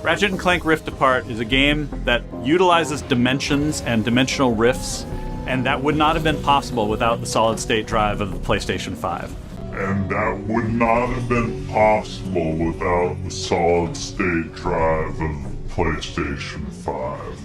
Ratchet Clank Rift Apart is a game that utilizes dimensions and dimensional rifts, and that would not have been possible without the solid-state drive of the PlayStation 5. And that would not have been possible without the solid-state drive of the PlayStation 5.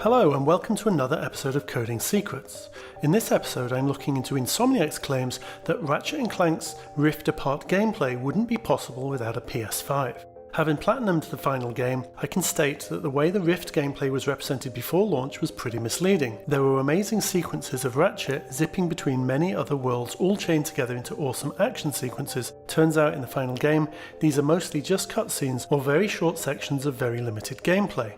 Hello and welcome to another episode of Coding Secrets. In this episode I'm looking into Insomniac's claims that Ratchet & Clank's Rift Apart gameplay wouldn't be possible without a PS5. Having platinumed the final game, I can state that the way the Rift gameplay was represented before launch was pretty misleading. There were amazing sequences of Ratchet zipping between many other worlds all chained together into awesome action sequences. Turns out in the final game, these are mostly just cutscenes or very short sections of very limited gameplay.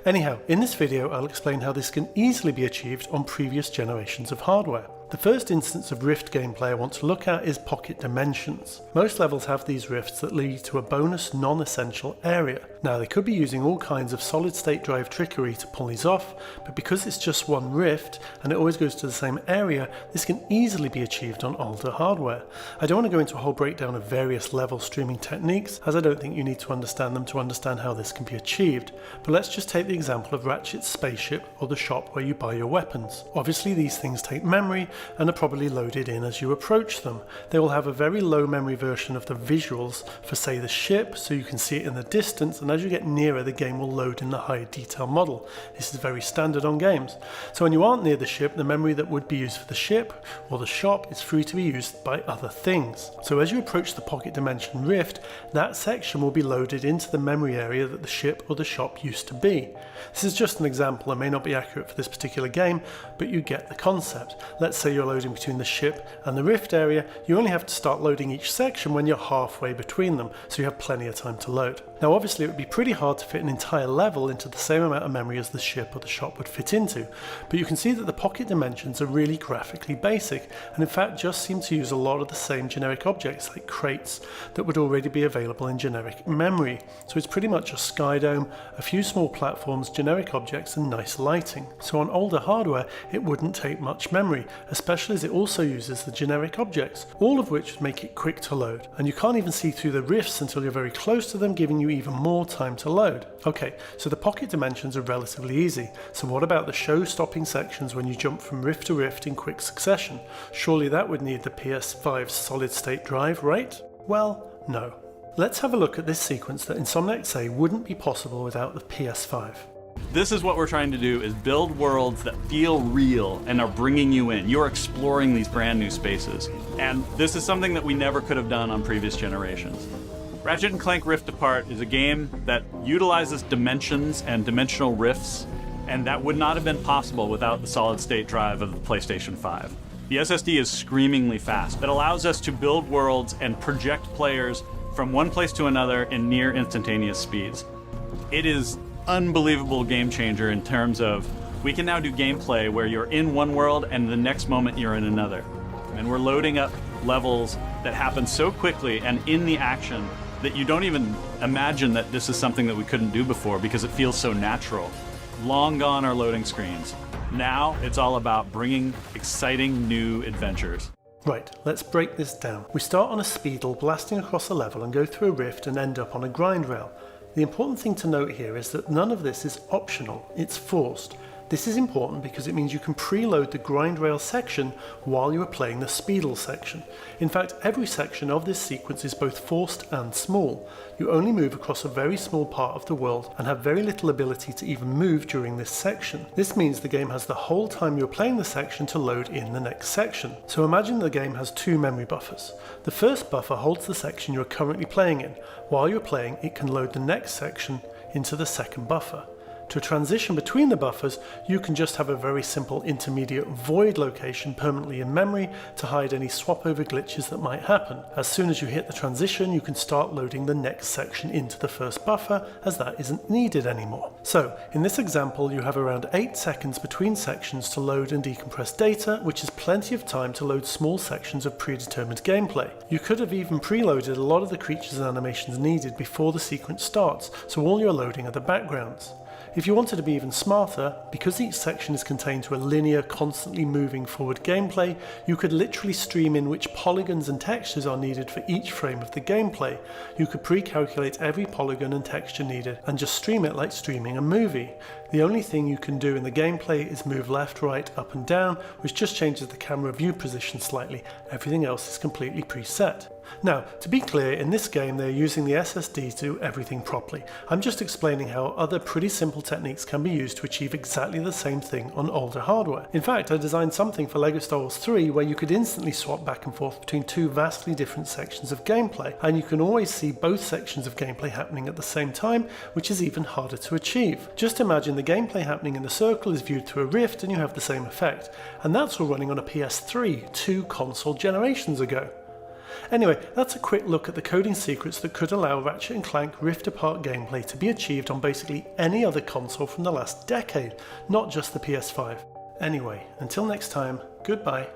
Anyhow, in this video I'll explain how this can easily be achieved on previous generations of hardware. The first instance of Rift gameplay I want to look at is pocket dimensions. Most levels have these rifts that lead to a bonus non-essential area. Now they could be using all kinds of solid-state drive trickery to pull these off, but because it's just one rift and it always goes to the same area, this can easily be achieved on older hardware. I don't want to go into a whole breakdown of various level streaming techniques, as I don't think you need to understand them to understand how this can be achieved, but let's just take the example of Ratchet's spaceship or the shop where you buy your weapons. Obviously these things take memory and are probably loaded in as you approach them. They will have a very low memory version of the visuals for, say, the ship, so you can see it in the distance, and as you get nearer the game will load in the high detail model. This is very standard on games. So when you aren't near the ship, the memory that would be used for the ship or the shop is free to be used by other things. So as you approach the pocket dimension rift, that section will be loaded into the memory area that the ship or the shop used to be. This is just an example and may not be accurate for this particular game, but you get the concept. Let's say you're loading between the ship and the rift area, you only have to start loading each section when you're halfway between them, so you have plenty of time to load. Now obviously it would be pretty hard to fit an entire level into the same amount of memory as the ship or the shop would fit into, but you can see that the pocket dimensions are really graphically basic, and in fact just seem to use a lot of the same generic objects like crates that would already be available in generic memory. So it's pretty much a sky dome, a few small platforms, generic objects and nice lighting. So on older hardware it wouldn't take much memory, especially as it also uses the generic objects, all of which would make it quick to load, and you can't even see through the rifts until you're very close to them, giving you even more time to load. Okay, so the pocket dimensions are relatively easy, so what about the show-stopping sections when you jump from rift to rift in quick succession? Surely that would need the PS5's solid-state drive, right? Well, no. Let's have a look at this sequence that Insomniac say wouldn't be possible without the PS5. This is what we're trying to do, is build worlds that feel real and are bringing you in. You're exploring these brand new spaces. And this is something that we never could have done on previous generations. Ratchet & Clank Rift Apart is a game that utilizes dimensions and dimensional rifts, and that would not have been possible without the solid-state drive of the PlayStation 5. The SSD is screamingly fast. It allows us to build worlds and project players from one place to another in near instantaneous speeds. It is unbelievable game changer in terms of we can now do gameplay where you're in one world and the next moment you're in another. And we're loading up levels that happen so quickly and in the action that you don't even imagine that this is something that we couldn't do before because it feels so natural. Long gone are loading screens. Now it's all about bringing exciting new adventures. Right, let's break this down. We start on a speedle blasting across a level and go through a rift and end up on a grind rail. The important thing to note here is that none of this is optional, it's forced. This is important because it means you can preload the grind rail section while you are playing the speedle section. In fact, every section of this sequence is both forced and small. You only move across a very small part of the world and have very little ability to even move during this section. This means the game has the whole time you're playing the section to load in the next section. So imagine the game has two memory buffers. The first buffer holds the section you're currently playing in. While you're playing, it can load the next section into the second buffer. To transition between the buffers, you can just have a very simple intermediate void location permanently in memory to hide any swap over glitches that might happen. As soon as you hit the transition, you can start loading the next section into the first buffer, as that isn't needed anymore. So, in this example, you have around 8 seconds between sections to load and decompress data, which is plenty of time to load small sections of predetermined gameplay. You could have even preloaded a lot of the creatures and animations needed before the sequence starts, so all you're loading are the backgrounds. If you wanted to be even smarter, because each section is contained to a linear, constantly moving forward gameplay, you could literally stream in which polygons and textures are needed for each frame of the gameplay. You could pre-calculate every polygon and texture needed and just stream it like streaming a movie. The only thing you can do in the gameplay is move left, right, up and down, which just changes the camera view position slightly. Everything else is completely preset. Now, to be clear, in this game they're using the SSD to do everything properly. I'm just explaining how other pretty simple techniques can be used to achieve exactly the same thing on older hardware. In fact, I designed something for LEGO Star Wars 3 where you could instantly swap back and forth between two vastly different sections of gameplay, and you can always see both sections of gameplay happening at the same time, which is even harder to achieve. Just imagine the gameplay happening in the circle is viewed through a rift and you have the same effect, and that's all running on a PS3 2 console generations ago. Anyway, that's a quick look at the coding secrets that could allow Ratchet & Clank Rift Apart gameplay to be achieved on basically any other console from the last decade, not just the PS5. Anyway, until next time, goodbye.